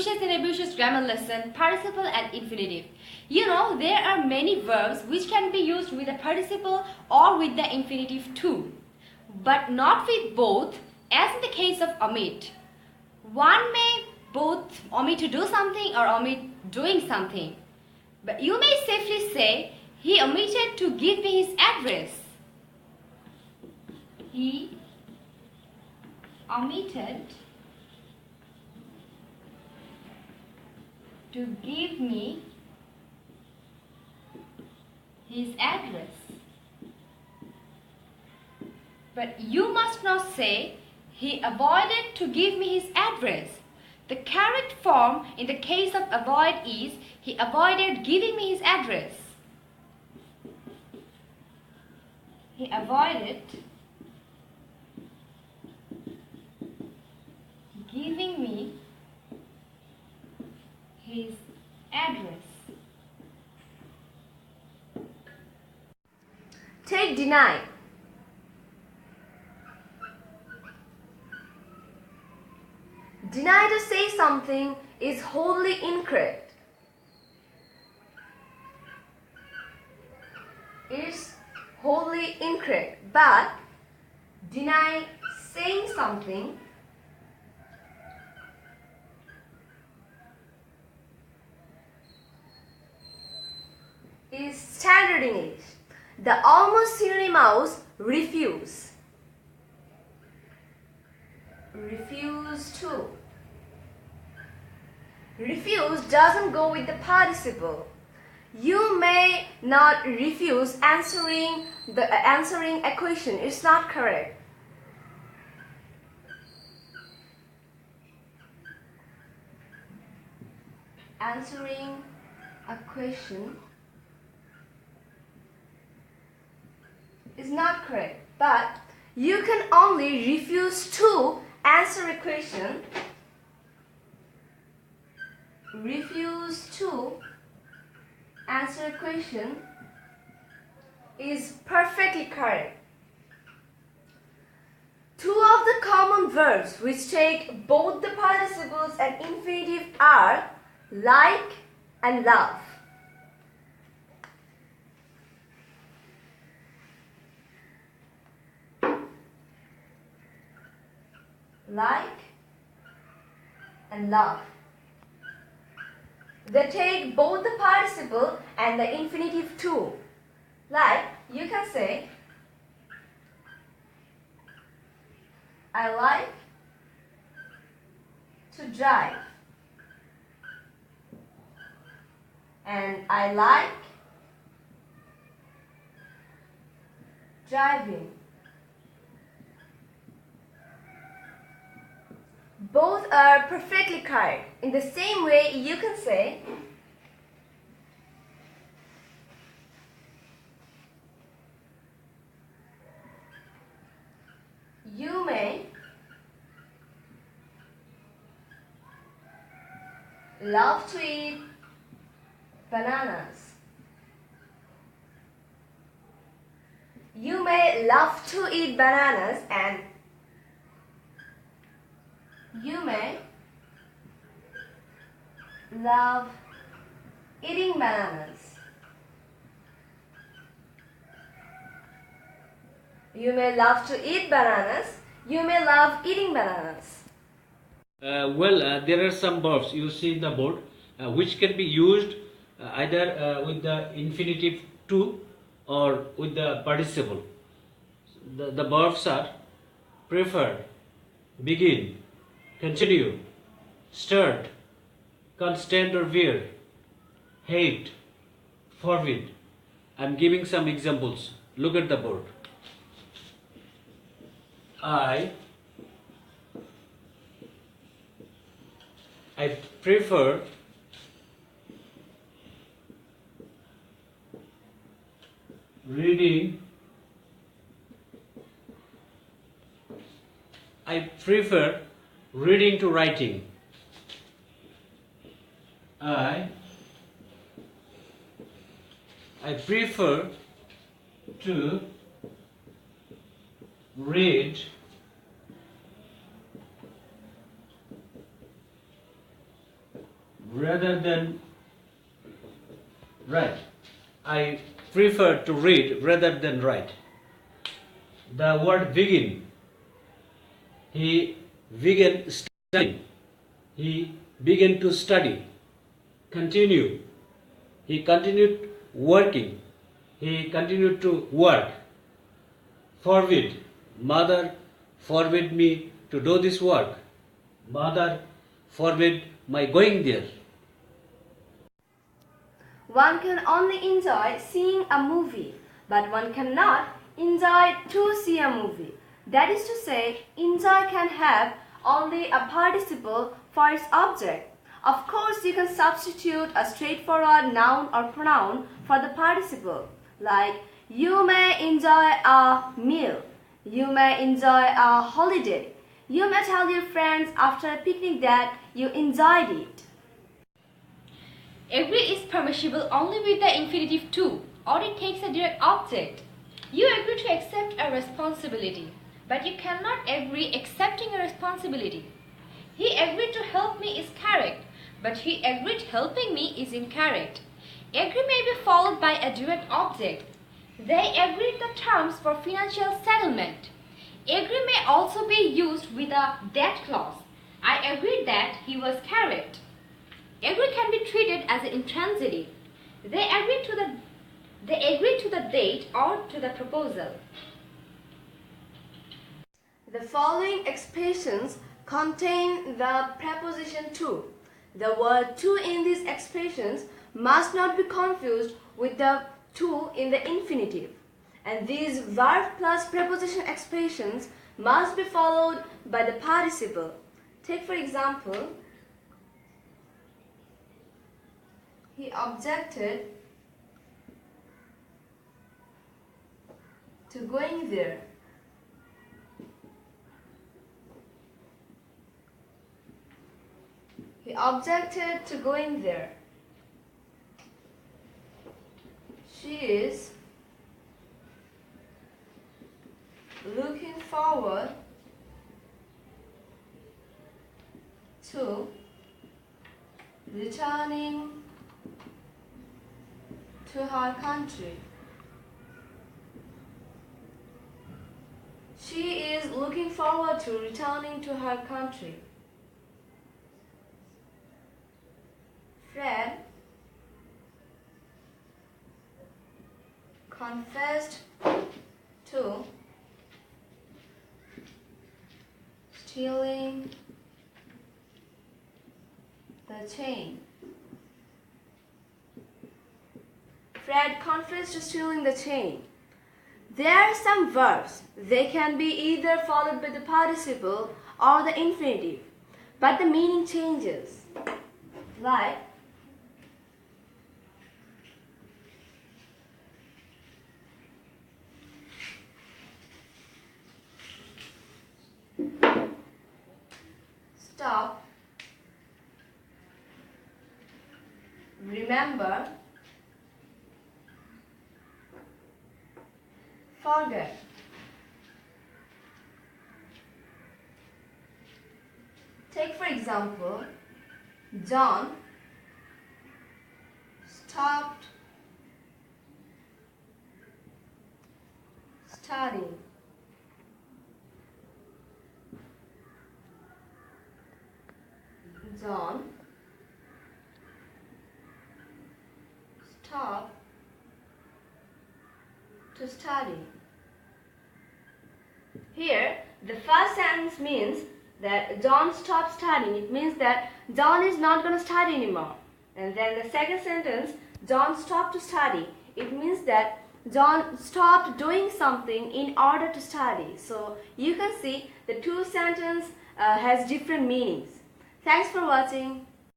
vicious and abusive grammar lesson, participle and infinitive. You know, there are many verbs which can be used with the participle or with the infinitive too, but not with both, as in the case of omit. One may both omit to do something or omit doing something. But you may safely say, he omitted to give me his address. He omitted to give me his address. But you must not say, he avoided to give me his address. The correct form in the case of avoid is, he avoided giving me his address. He avoided giving me his address. Take deny. Deny to say something is wholly incorrect. It's wholly incorrect, but deny saying something is standard English. The almost synonymous refuse. Refuse to. Refuse doesn't go with the participle. You may not refuse answering a question. It's not correct. Answering a question is not correct, but you can only refuse to answer a question. Refuse to answer a question is perfectly correct. Two of the common verbs which take both the participles and infinitive are like and love. Like and love. They take both the participle and the infinitive too. Like, you can say, I like to drive. And I like driving. Both are perfectly correct. In the same way, you can say, you may love to eat bananas. You may love to eat bananas, and you may love eating bananas. You may love to eat bananas. You may love eating bananas. There are some verbs you see in the board which can be used either with the infinitive to or with the participle. The verbs are prefer, begin, continue, start, constant or wear, hate, forbid. I am giving some examples. Look at the board. I prefer reading. I prefer reading to writing. I prefer to read rather than write. I prefer to read rather than write. The word begin. He began studying. He began to study. Continue. He continued working. He continued to work. Forbid. Mother forbid me to do this work. Mother forbid my going there. One can only enjoy seeing a movie, but one cannot enjoy to see a movie. That is to say, enjoy can have only a participle for its object. Of course, you can substitute a straightforward noun or pronoun for the participle, like you may enjoy a meal, you may enjoy a holiday, you may tell your friends after a picnic that you enjoyed it. Agree is permissible only with the infinitive to, or it takes a direct object. You agree to accept a responsibility, but you cannot agree accepting a responsibility. He agreed to help me is correct, but he agreed helping me is incorrect. Agree may be followed by a direct object. They agreed the terms for financial settlement. Agree may also be used with a that clause. I agreed that he was correct. Agree can be treated as an intransitive. They agreed to the date or to the proposal. The following expressions contain the preposition to. The word to in these expressions must not be confused with the to in the infinitive. And these verb plus preposition expressions must be followed by the participle. Take for example, he objected to going there. He objected to going there. She is looking forward to returning to her country. She is looking forward to returning to her country. Fred confessed to stealing the chain. Fred confessed to stealing the chain. There are some verbs. They can be either followed by the participle or the infinitive, but the meaning changes. Like, stop, remember, forget. Take for example, John stopped studying. John stopped to study. Here, the first sentence means that John stopped studying. It means that John is not going to study anymore. And then the second sentence, John stopped to study. It means that John stopped doing something in order to study. So you can see the two sentences has different meanings. Thanks for watching.